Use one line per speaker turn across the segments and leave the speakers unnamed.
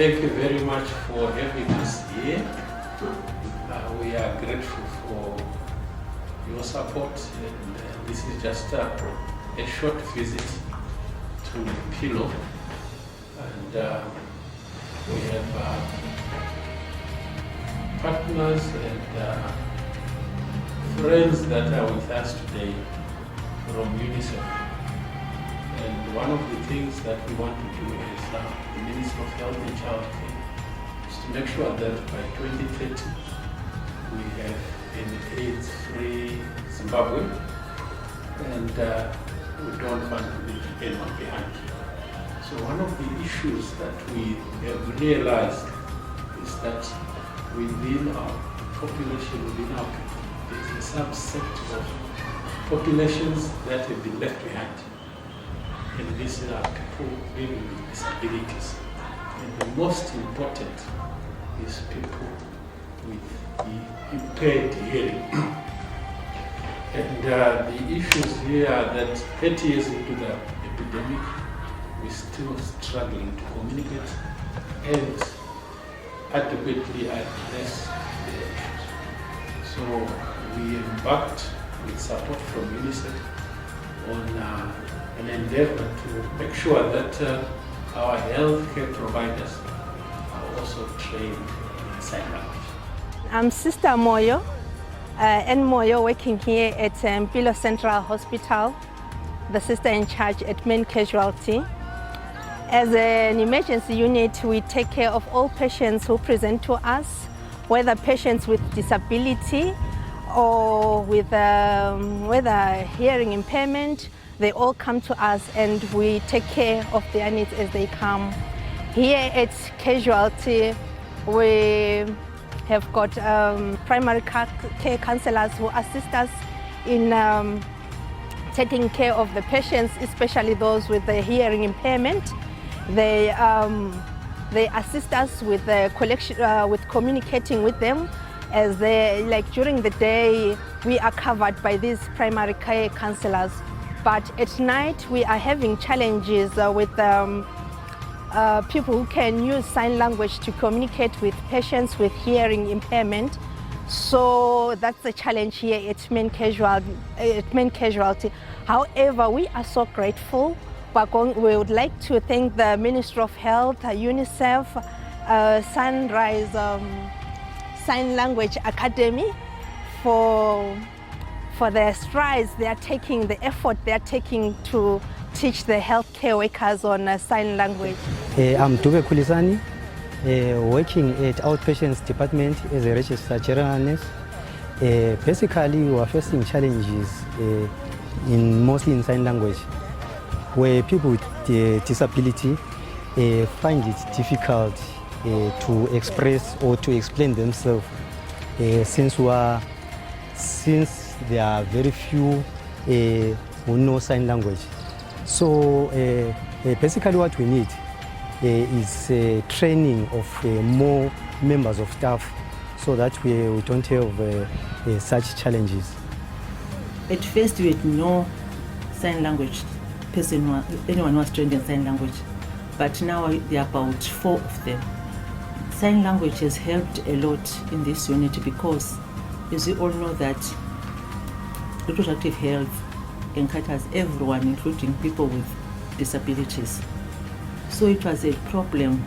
Thank you very much for having us here. We are grateful for your support, and this is just a short visit to Pilo, and we have partners and friends that are with us today from UNICEF. And one of the things that we want to do as the Minister of Health and Child Care is to make sure that by 2030 we have an AIDS-free Zimbabwe, and we don't want to leave anyone behind. So one of the issues that we have realized is that within our population, within our people, there's a subset of populations that have been left behind. And these are people living with disabilities. And the most important is people with the impaired hearing. And the issues here are that 30 years into the epidemic, we're still struggling to communicate and adequately address the issues. So we embarked with support from UNICEF on an endeavor to make sure that our healthcare providers are also trained in sign language.
I'm Sister Moyo, N. Moyo, working here at Pilo Central Hospital, the sister in charge at main casualty. As an emergency unit, we take care of all patients who present to us, whether patients with disability or with whether hearing impairment. They all come to us and we take care of their needs as they come. Here at Casualty, we have got primary care counsellors who assist us in taking care of the patients, especially those with the hearing impairment. They assist us with the collection, with communicating with them, as they, like during the day, we are covered by these primary care counsellors. But at night, we are having challenges with people who can use sign language to communicate with patients with hearing impairment. So that's the challenge here at main casualty. However, we are so grateful. We would like to thank the Ministry of Health, UNICEF, Sunrise Sign Language Academy for the strides they are taking, the effort they are taking to teach the healthcare workers on sign language.
I'm Travor Chitepo, working at outpatients department as a registered general nurse. Basically, we are facing challenges mostly in sign language, where people with disability find it difficult to express or to explain themselves, since there are very few who know sign language. So basically what we need is training of more members of staff so that we don't have such challenges.
At first we had no sign language person, anyone who was trained in sign language, but now there are about 4 of them. Sign language has helped a lot in this unit because, as you all know, that reproductive health encounters everyone, including people with disabilities. So it was a problem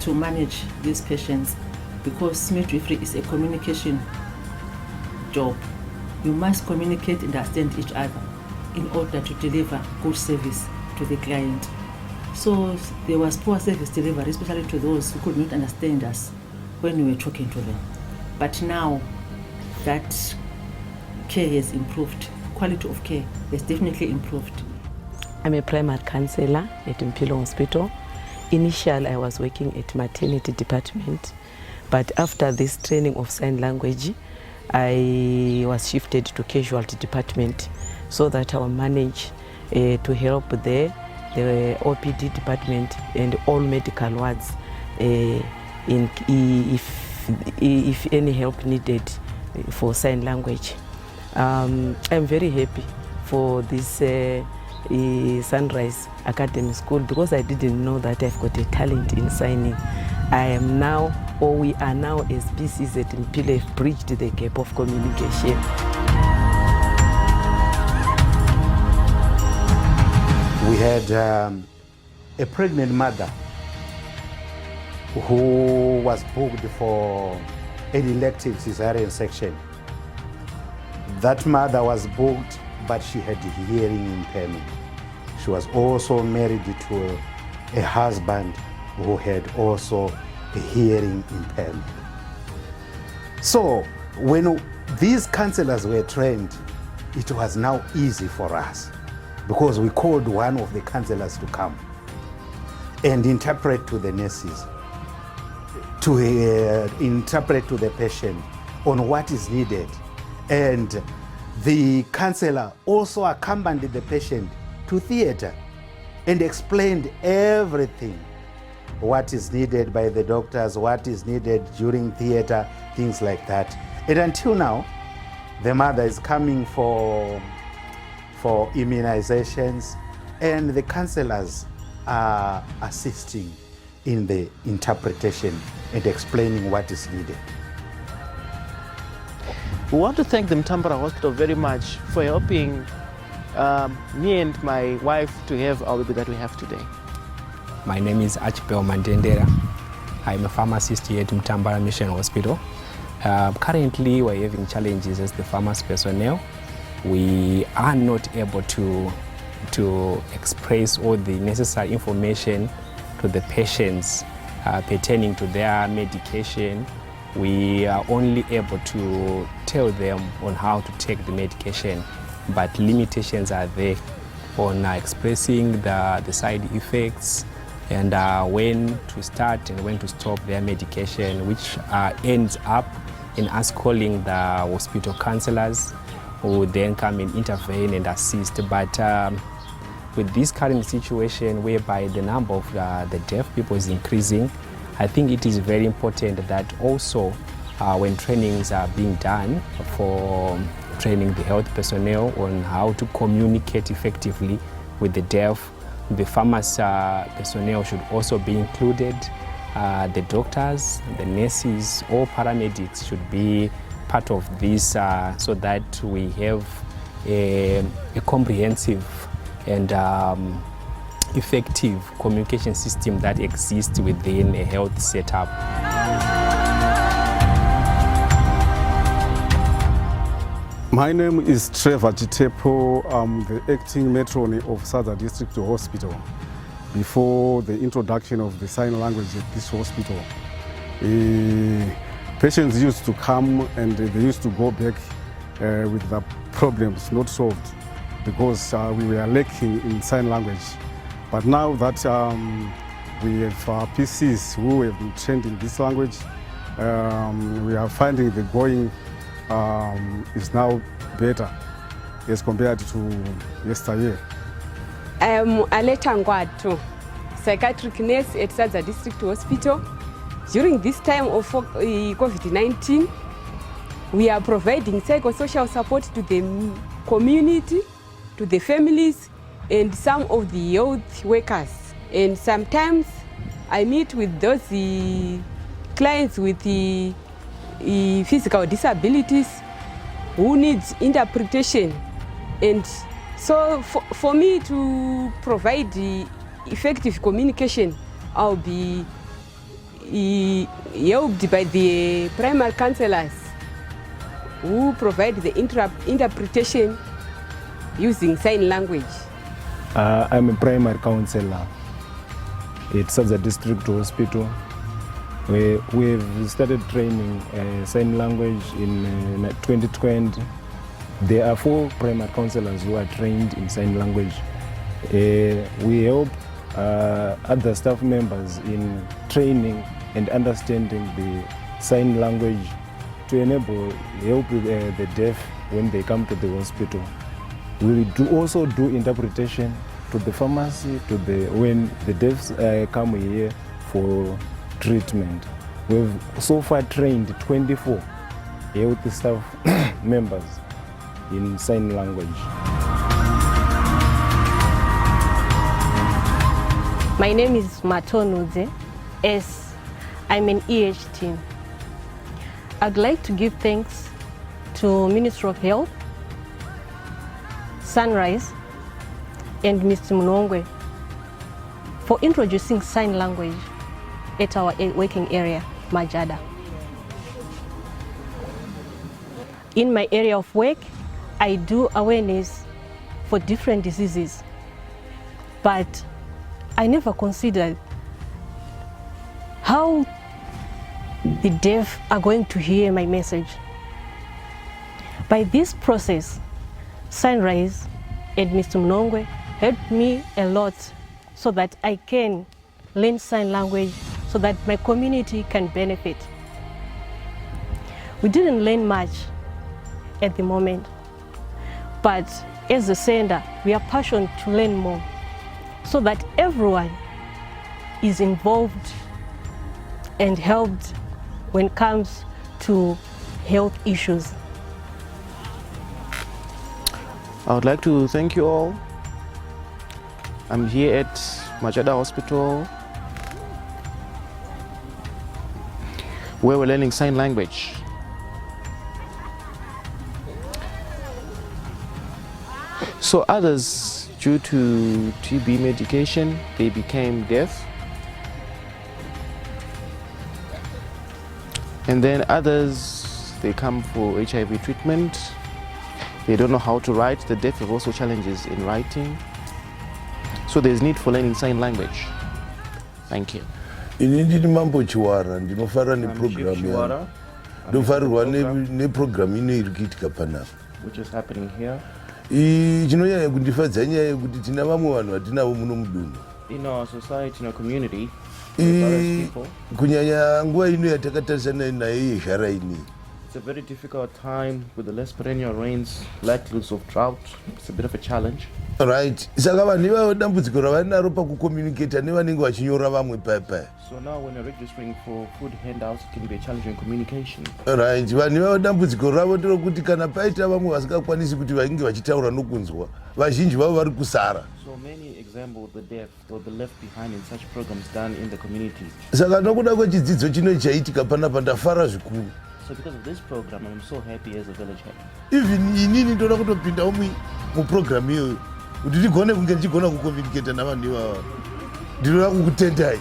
to manage these patients because midwifery is a communication job. You must communicate and understand each other in order to deliver good service to the client. So there was poor service delivery, especially to those who could not understand us when we were talking to them. But now that care has improved, quality of care has definitely improved.
I'm a primary counsellor at Mpilo Hospital. Initially, I was working at maternity department, but after this training of sign language, I was shifted to casualty department so that I will manage to help the OPD department and all medical wards if any help needed for sign language. I'm very happy for this Sunrise Academy School because I didn't know that I've got a talent in signing. I am now, or we are now as PCs at Mpilo, have bridged the gap of communication.
We had a pregnant mother who was booked for an elective cesarean section. That mother was booked, but she had hearing impairment. She was also married to a husband who had also a hearing impairment. So when these counselors were trained, it was now easy for us because we called one of the counselors to come and interpret to the nurses, to interpret to the patient on what is needed. And the counselor also accompanied the patient to theater and explained everything, what is needed by the doctors, what is needed during theater, things like that. And until now, the mother is coming for immunizations, and the counselors are assisting in the interpretation and explaining what is needed.
We want to thank the Mtambara Hospital very much for helping me and my wife to have our baby that we have today.
My name is Achipeo Mandendera. I'm a pharmacist here at Mtambara Mission Hospital. Currently, we're having challenges as the pharmacy personnel. We are not able to express all the necessary information to the patients pertaining to their medication. We are only able to tell them on how to take the medication, but limitations are there on expressing the side effects and when to start and when to stop their medication, which ends up in us calling the hospital counselors who then come and intervene and assist. But with this current situation whereby the number of the deaf people is increasing, I think it is very important that also when trainings are being done for training the health personnel on how to communicate effectively with the deaf, the pharmacy personnel should also be included. The doctors, the nurses, all paramedics should be part of this so that we have a comprehensive and effective communication system that exists within a health setup.
My name is Travor Chitepo. I'm the acting matron of Sadza District Hospital. Before the introduction of the sign language at this hospital, patients used to come and they used to go back with the problems not solved because we were lacking in sign language. But now that we have PCs who have been trained in this language, we are finding the going is now better as compared to yesterday.
I am Aleta Ngwatu, psychiatric nurse at Sadza District Hospital. During this time of COVID-19, we are providing psychosocial support to the community, to the families, and some of the health workers. And sometimes I meet with those clients with the physical disabilities who needs interpretation. And so for me to provide the effective communication, I'll be helped by the primary counselors who provide the interpretation using sign language.
I'm a primary counselor at Sadza District Hospital. We've started training sign language in 2020. There are 4 primary counselors who are trained in sign language. We help other staff members in training and understanding the sign language to enable help the deaf when they come to the hospital. We also do interpretation to the pharmacy, when the deafs come here for treatment. We've so far trained 24 health staff members in sign language.
My name is Matonuze. As
I'm an EHT. I'd like to give thanks to Ministry of Health, Sunrise, and Mr. Mnongwe for introducing sign language at our working area, Majada. In my area of work, I do awareness for different diseases, but I never considered how the deaf are going to hear my message. By this process, Sunrise and Mr. Mnongwe helped me a lot so that I can learn sign language so that my community can benefit. We didn't learn much at the moment, but as a center, we are passionate to learn more so that everyone is involved and helped when it comes to health issues.
I would like to thank you all. I'm here at Majada Hospital where we're learning sign language. So others, due to TB medication, they became deaf. And then others, they come for HIV treatment. They don't know how to write. The deaf have also challenges in writing. So there's need for learning sign language. Thank you.
Inini mambo chiwara ndinofara ne program ya. Ndofarirwa ne program ino iri kuitika panapa.
Which is happening here.
Chinonyanya kundifadza nyaya yekuti tina vamwe vanhu vatinavo muno mudunhu.
In our society, in our community,
kunyanya nguva ino yatakatarisana nayo yezhara ini.
It's a very difficult time with the less perennial rains, likelihood of drought. It's a bit of a challenge.
Right. Saka vanhu ivavo dambudziko ravanaro pakucommunicate nevanenge vachinyora vamwe paya.
So now when you're registering for food handouts, it can be a challenge in communication.
Right. Vanhu ivavo dambudziko ravo nderokuti kana paita vamwe vasingakwanisi kuti vange vachitaura nokunzwa, vazhinji vavo vari kusara.
So many example the deaf or the left behind in such programs done in the community.
Saka nokuda kwechidzidzo chino chaitika panapa ndafara zvikuru.
So because of this program, I'm so happy as a village head.
Even inini ndoda kutopinda mu program iyoyo kuti ndigone kunge ndichigona kucommunicate navanhu ivavo. Ndinoda kukutendai.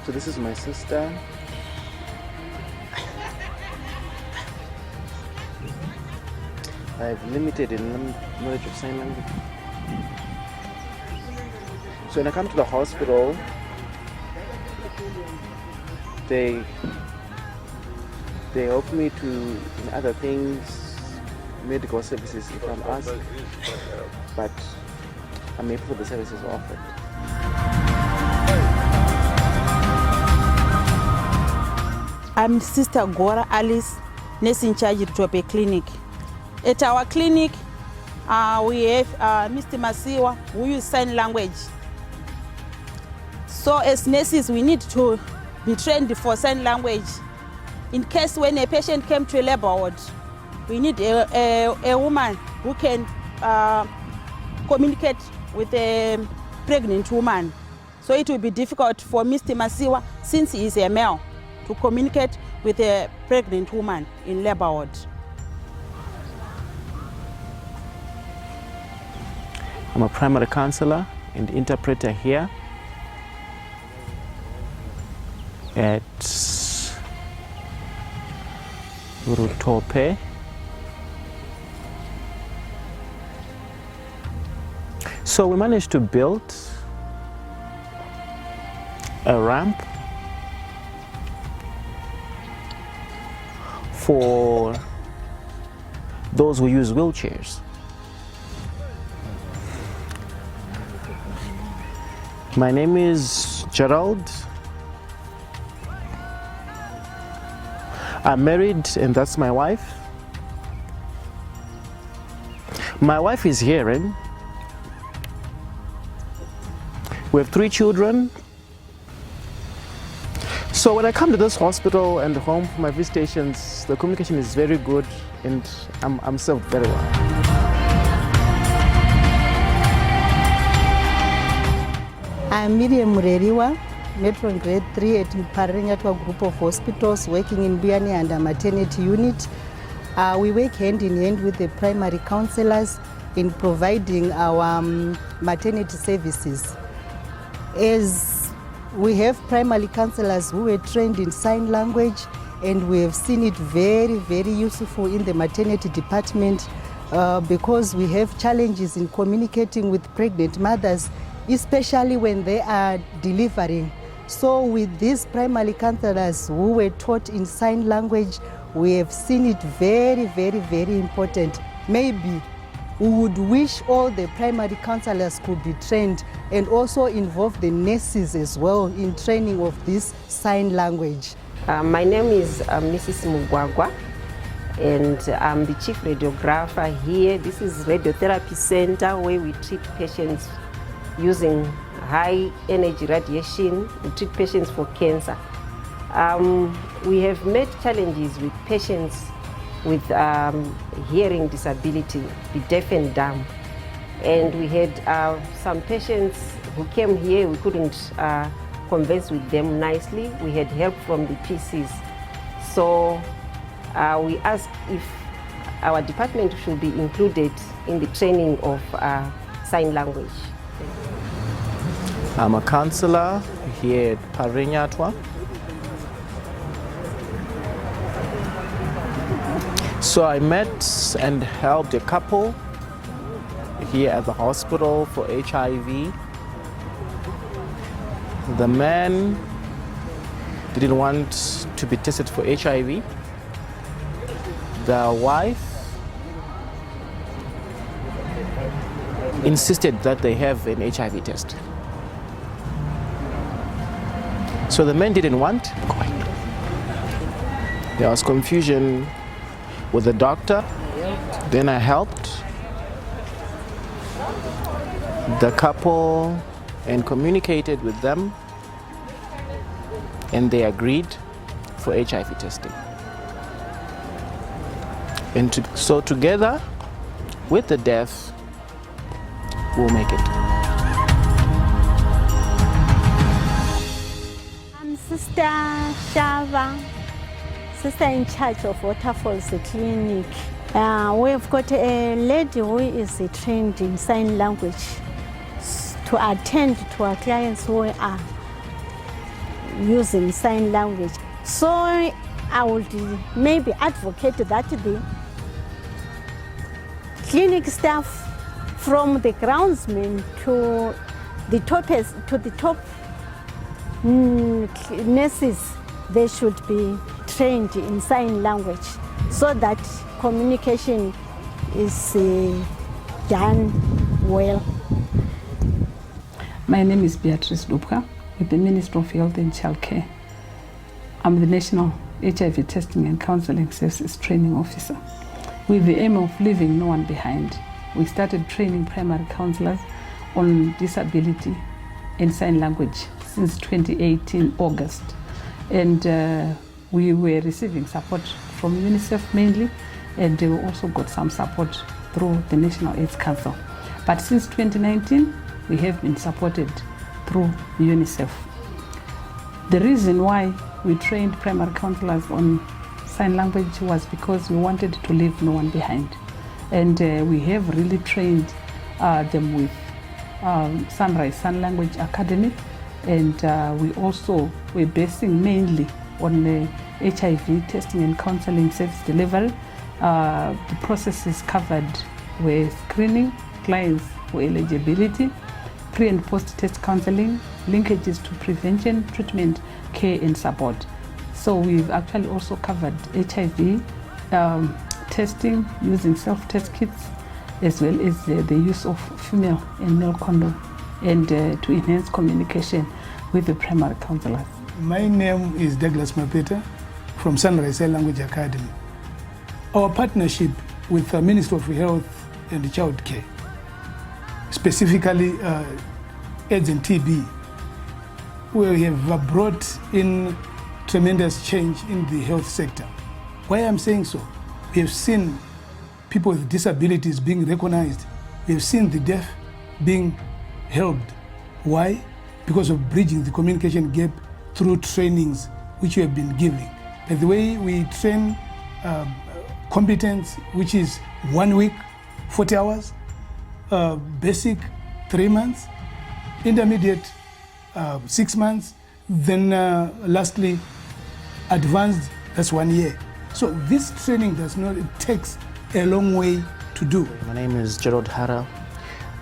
So this is my sister. I have limited knowledge of sign language. So when I come to the hospital, they help me to in other things, medical services if I'm asked, but I'm able for the services offered.
I'm Sister Gora Alice, nurse in charge at RUTOPE clinic. At our clinic, we have Mr. Masiwa who use sign language. So as nurses, we need to be trained for sign language. In case when a patient came to a labor ward, we need a woman who can communicate with a pregnant woman. So it will be difficult for Mr. Masiwa, since he is a male, to communicate with a pregnant woman in labor ward.
I'm a primary counselor and interpreter here at RUTOPE. So we managed to build a ramp for those who use wheelchairs. My name is Gerald. I'm married and that's my wife. My wife is hearing. We have 3 children. So when I come to this hospital and home for my visitations, the communication is very good and I'm served very well.
I'm Miriam Mureriwa, matron grade 3 at Parenyatwa Group of Hospitals, working in Buyani under maternity unit. We work hand in hand with the primary counsellors in providing our maternity services. As we have primary counsellors who were trained in sign language, and we have seen it very, very useful in the maternity department because we have challenges in communicating with pregnant mothers, especially when they are delivering. So with these primary counsellors who were taught in sign language, we have seen it very, very, very important. Maybe we would wish all the primary counsellors could be trained and also involve the nurses as well in training of this sign language.
My name is Mrs. Mugwagwa, and I'm the chief radiographer here. This is radiotherapy center where we treat patients using high energy radiation. We treat patients for cancer. We have met challenges with patients with hearing disability, the deaf and dumb. And we had some patients who came here, we couldn't converse with them nicely. We had help from the PCs. So we asked if our department should be included in the training of sign language.
I'm a counsellor here at Parenyatwa. So I met and helped a couple here at the hospital for HIV. The man didn't want to be tested for HIV. The wife insisted that they have an HIV test. So the man didn't want. There was confusion with the doctor. Then I helped the couple and communicated with them, and they agreed for HIV testing. And so together with the deaf, we'll make it.
I'm Sister Shava, sister in charge of Waterfalls Clinic. We've got a lady who is trained in sign language to attend to our clients who are using sign language. So I would maybe advocate that the clinic staff, from the groundsman to the top nurses, they should be trained in sign language so that communication is done well.
My name is Beatrice Dupwa with the Ministry of Health and Childcare. I'm the National HIV Testing and Counseling Services Training Officer. With the aim of leaving no one behind, we started training primary counselors on disability and sign language since 2018 August. And we were receiving support from UNICEF mainly, and we also got some support through the National AIDS Council. But since 2019, we have been supported through UNICEF. The reason why we trained primary counselors on sign language was because we wanted to leave no one behind. And we have really trained them with Sunrise Sign Language Academy, and we also were basing mainly on the HIV testing and counseling service delivery. The processes covered were screening clients for eligibility, pre and post-test counseling, linkages to prevention, treatment, care and support. So we've actually also covered HIV testing using self-test kits, as well as the use of female and male condom, and to enhance communication with the primary counselors.
My name is Douglas Mapeta from Sunrise Sign Language Academy. Our partnership with the Ministry of Health and Child Care, specifically AIDS and TB, we have brought in tremendous change in the health sector. Why I'm saying so? We have seen people with disabilities being recognized. We have seen the deaf being helped. Why? because of bridging the communication gap through trainings which we have been giving. By the way, we train competence, which is 1 week, 40 hours, basic 3 months, intermediate 6 months, then lastly, advanced, that's 1 year. So this training it takes a long way to do.
My name is Gerald Hara.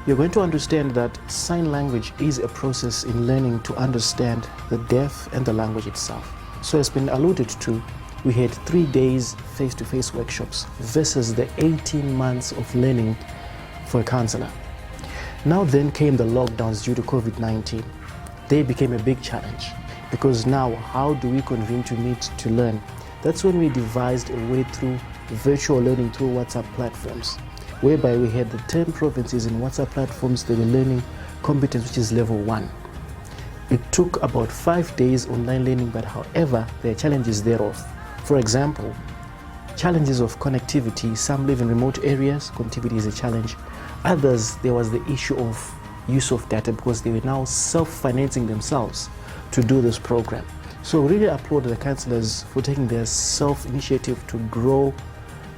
You're going to understand that sign language is a process in learning to understand the deaf and the language itself. So as been alluded to, we had 3 days face-to-face workshops versus the 18 months of learning for a counselor. Now then came the lockdowns due to COVID-19. They became a big challenge because now how do we convene to meet to learn? That's when we devised a way through virtual learning through WhatsApp platforms, whereby we had the 10 provinces in WhatsApp platforms that were learning competence, which is level 1. It took about 5 days online learning, but however, there are challenges thereof. For example, challenges of connectivity. Some live in remote areas, connectivity is a challenge. Others, there was the issue of use of data because they were now self-financing themselves to do this program. So really applaud the counsellors for taking their self-initiative to grow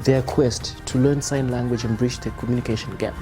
their quest to learn sign language and bridge the communication gap.